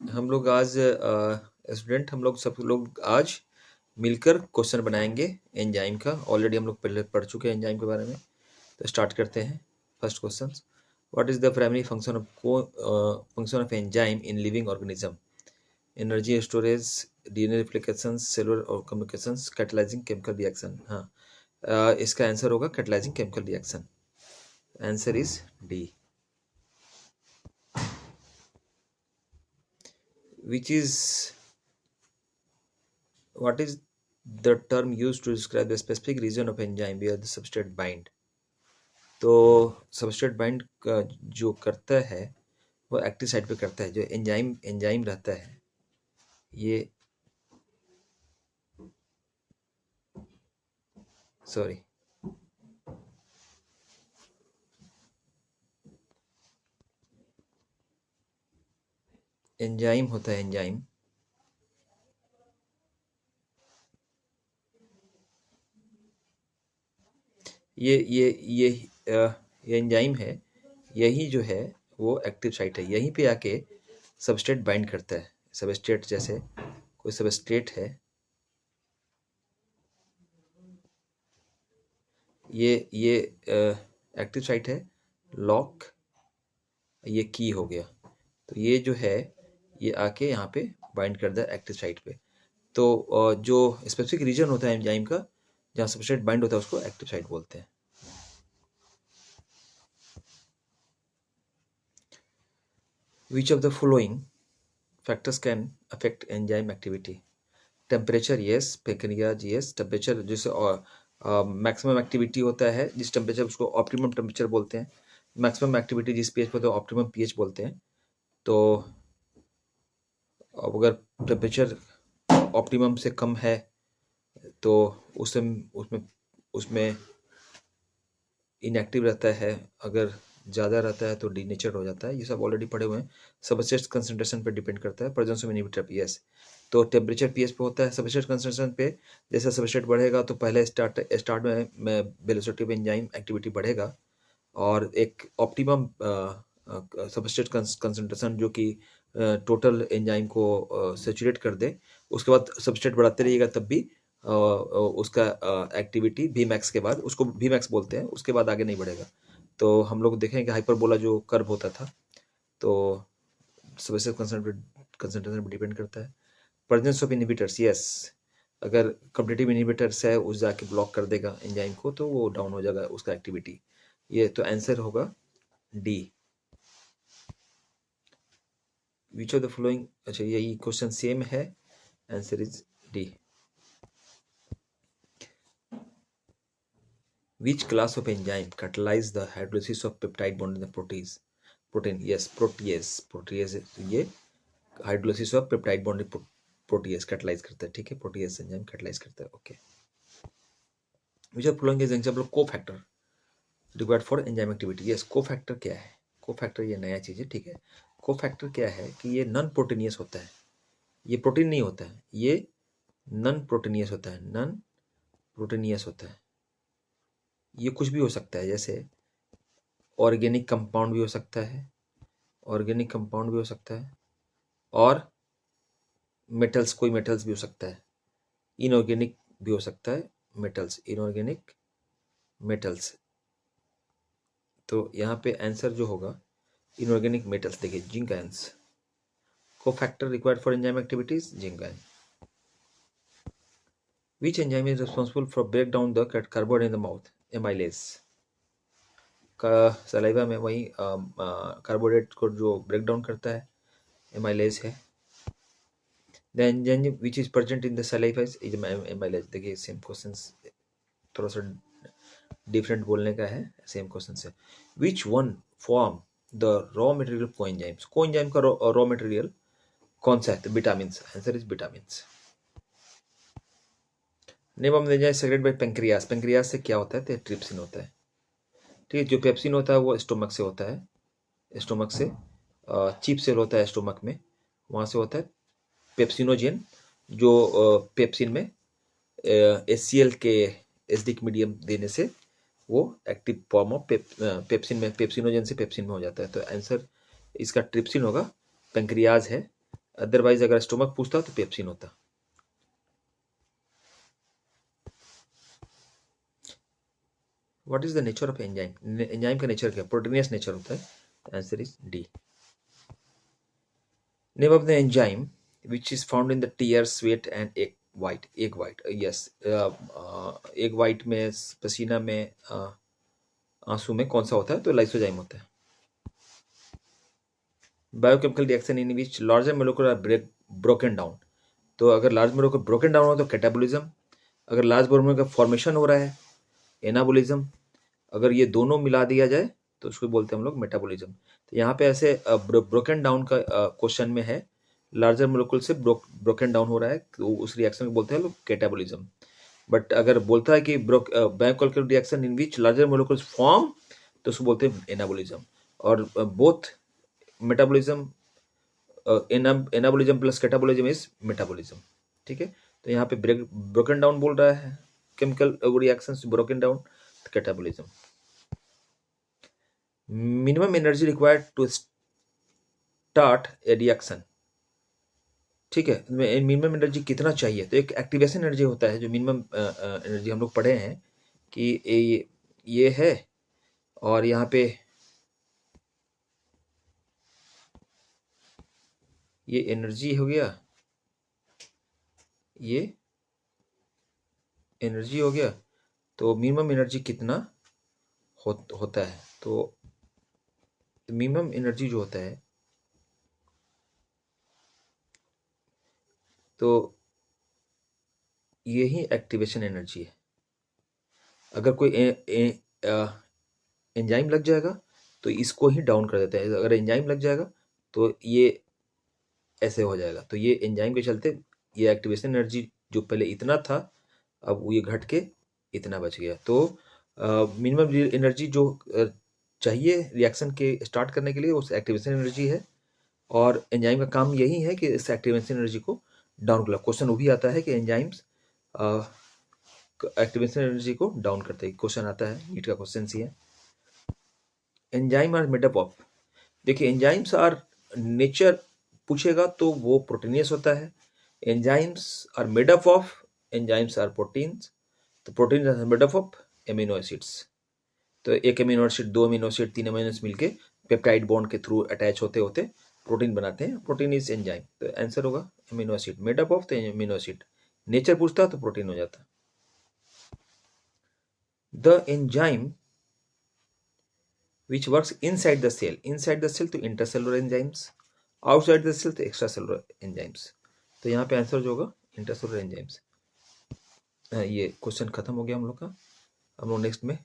हम लोग आज स्टूडेंट हम लोग सब लोग आज मिलकर क्वेश्चन बनाएंगे एंजाइम का। ऑलरेडी हम लोग पहले पढ़ चुके हैं एंजाइम के बारे में। तो स्टार्ट करते हैं। First question, what is the primary function of enzyme in living organism? Energy storage, DNA replication, cellular और कम्युनिकेशन, कैटलाइजिंग केमिकल रिएक्शन। हाँ, इसका आंसर होगा catalysing chemical reaction. Answer is D. Which is What is the term used to describe the specific region of enzyme where the substrate bind? तो substrate bind जो करता है वो active site पे करता है। जो एंजाइम एंजाइम रहता है, ये सॉरी एंजाइम होता है एंजाइम। ये एंजाइम है, यही जो है वो एक्टिव साइट है। यहीं पे आके सबस्ट्रेट बाइंड करता है। सबस्ट्रेट जैसे कोई सबस्ट्रेट है, ये एक्टिव साइट है। लॉक, ये की हो गया। तो ये जो है ये आके यहाँ पे बाइंड कर दिया एक्टिव साइट पे। तो जो स्पेसिफिक रीजन होता है एंजाइम का जहाँ सबस्ट्रेट बाइंड होता है उसको एक्टिव साइट बोलते हैं। Which of the following factors can affect enzyme activity? Temperature yes, pancreas yes. Temperature जैसे मैक्सिमम एक्टिविटी होता है जिस टेम्परेचर, उसको ऑप्टिमम टेम्परेचर बोलते हैं। मैक्सिमम एक्टिविटी जिस पीएच पे होता है ऑप्टिमम पीएच बोलते हैं। तो अब अगर टेम्परेचर ऑप्टिमम से कम है तो उसमें उसमें इनएक्टिव रहता है। अगर ज़्यादा रहता है तो डीनेचर हो जाता है। ये सब ऑलरेडी पढ़े हुए हैं। सबस्ट्रेट कंसंट्रेशन पे डिपेंड करता है। प्रेजेंस ऑफ इनहिबिटर पीएच, तो टेम्परेचर पीएच पे होता है। सबस्ट्रेट कंसंट्रेशन पे जैसे सबस्ट्रेट बढ़ेगा तो पहले स्टार्ट में वेलोसिटी ऑफ एंजाइम एक्टिविटी बढ़ेगा, और एक ऑप्टिमम सबस्ट्रेट कंसंट्रेशन जो कि टोटल एंजाइम को सेचुरेट कर दे, उसके बाद सबस्ट्रेट बढ़ाते रहिएगा तब भी उसका एक्टिविटी वी मैक्स के बाद, उसको वी मैक्स बोलते हैं, उसके बाद आगे नहीं बढ़ेगा। तो हम लोग देखें कि हाइपरबोला जो कर्व होता था, तो सबस्ट्रेट कंसंट्रेशन पर डिपेंड करता है। प्रेजेंस ऑफ इनहिबिटर्स यस, अगर कॉम्पिटिटिव इनहिबिटर्स है उस जाके ब्लॉक कर देगा एंजाइम को तो वो डाउन हो जाएगा उसका एक्टिविटी। ये तो आंसर होगा D. Which of the following, अच्छा यही क्वेश्चन सेम है। Answer is D. Which class of enzyme catalyze the hydrolysis of peptide bond in the protein? Yes, protease। protease ये hydrolysis of peptide bond protease catalyse करता है। ठीक है, protease enzyme catalyse करता है। Okay. Which of following is example cofactor required for enzyme activity? Yes, cofactor क्या है? Cofactor ये नया चीज है। ठीक है, कोफैक्टर क्या है कि ये नॉन प्रोटीनियस होता है। ये प्रोटीन नहीं होता है, ये नॉन प्रोटीनियस होता है। नॉन प्रोटीनियस होता है। ये कुछ भी हो सकता है, जैसे ऑर्गेनिक कंपाउंड भी हो सकता है, ऑर्गेनिक कंपाउंड भी हो सकता है, और मेटल्स, कोई मेटल्स भी हो सकता है। इनऑर्गेनिक भी हो सकता है, मेटल्स, इनऑर्गेनिक मेटल्स। तो यहाँ पे आंसर जो होगा इनऑर्गेनिक मेटल्स। देखिए zinc ions, cofactor required for enzyme activities, zinc ion. Which enzyme is responsible for break down the carbohydrate in the mouth? Amylase। का सलाइवा में वही कार्बोहाइड्रेट को जो ब्रेक डाउन करता है एमाइलेज है। The enzyme which is present in the saliva is amylase। देखिए same question, थोड़ा सा डिफरेंट बोलने का है, सेम क्वेश्चन से। Which one form the raw material of coenzymes? Coenzyme का रॉ मटेरियल कौन सा है? तो vitamin. Answer is vitamin. Name of the enzyme secreted bye pancreas. Pancreas से क्या होता है? तो ट्रिप्सिन होता है। ठीक है, जो पेप्सिन होता है वो स्टोमक से होता है। स्टोमक से चीप सेल होता है स्टोमक में, वहाँ से होता है पेप्सिनोजेन, जो पेप्सिन में HCl के एसिडिक मीडियम देने से वो एक्टिव फॉर्म ऑफ पेप्सिन में, पेप्सिनोजेन से पेप्सिन में हो जाता है। तो आंसर इसका ट्रिप्सिन होगा, पेंक्रियाज है अदरवाइज अगर स्टोमक पूछता तो पेप्सिन होता। What is the nature of enzyme? Enzyme का नेचर क्या? प्रोटीनियस नेचर होता है। Answer is D. Name of the enzyme which is found in the tear, sweat and egg white. Egg white, yes. Egg white में, पसीना में, आंसू में कौन सा होता है? तो लाइसोजाइम होता है। Biochemical reaction in which larger molecule are broken down. तो अगर लार्ज मोलिक्यूल ब्रोकन डाउन हो तो कैटाबोलिज्म। अगर लार्ज मोलिक्यूल का फॉर्मेशन हो रहा है, एनाबोलिज्म। अगर ये दोनों मिला दिया जाए तो उसको बोलते हैं हम लोग मेटाबॉलिज्म। तो यहाँ पे ऐसे ब्रोकन डाउन का क्वेश्चन में है, लार्जर मोलिक्यूल से ब्रोकन डाउन हो रहा है तो उस रिएक्शन को बोलते हैं लोग कैटाबोलिज्म। बट अगर बोलता है कि biochemical reaction in which larger molecules form, तो उसको बोलते हैं एनाबोलिज्म। और both metabolism, anabolism plus catabolism is metabolism. ठीक है, तो यहाँ पे ब्रोकन डाउन बोल रहा है, chemical reactions broken down, catabolism. Minimum energy required to start a reaction. ठीक है, मिनिमम एनर्जी कितना चाहिए? तो एक एक्टिवेशन एनर्जी होता है जो मिनिमम एनर्जी हम लोग पढ़े हैं कि ये है, और यहाँ पे ये एनर्जी हो गया, ये एनर्जी हो गया। तो मिनिमम एनर्जी कितना होता है? तो मिनिमम एनर्जी जो होता है, तो यही एक्टिवेशन एनर्जी है। अगर कोई एंजाइम लग जाएगा तो इसको ही डाउन कर देता है। अगर एंजाइम लग जाएगा तो ये ऐसे हो जाएगा। तो ये एंजाइम के चलते ये एक्टिवेशन एनर्जी जो पहले इतना था, अब ये घट के इतना बच गया। तो मिनिमम एनर्जी जो चाहिए रिएक्शन के स्टार्ट करने के लिए, उस एक्टिवेशन एनर्जी है। और एंजाइम का काम यही है कि इस एक्टिवेशन एनर्जी को डाउन कर। क्वेश्चन वो भी आता है कि एंजाइम्स एक्टिवेशन एनर्जी को डाउन करते हैं। क्वेश्चन आता है, नीट का क्वेश्चन सी है। Enzyme are made up of. देखिए, एंजाइम्स आर नेचर पूछेगा तो वो प्रोटीनियस होता है। Enzymes are made up of, enzymes are proteins. तो protein are made up of amino acids. तो एक अमीनो एसिड, दो अमीनो एसिड, तीन अमीनो एसिड मिलके पेप्टाइड बॉन्ड के थ्रू अटैच होते होते प्रोटीन बनाते हैं। Protein is enzyme. तो आंसर होगा amino acid. Made up of तो अमीनो एसिड। नेचर पूछता तो प्रोटीन हो जाता। The enzyme which works inside the cell, inside the cell तो intercellular enzymes, outside the cell तो एक्स्ट्रा सेलुलर एंजाइम्स। तो यहाँ पे आंसर जो होगा इंटरसेलुलर एंजाइम्स। ये क्वेश्चन खत्म हो गया हम लोग का। हम लोग नेक्स्ट में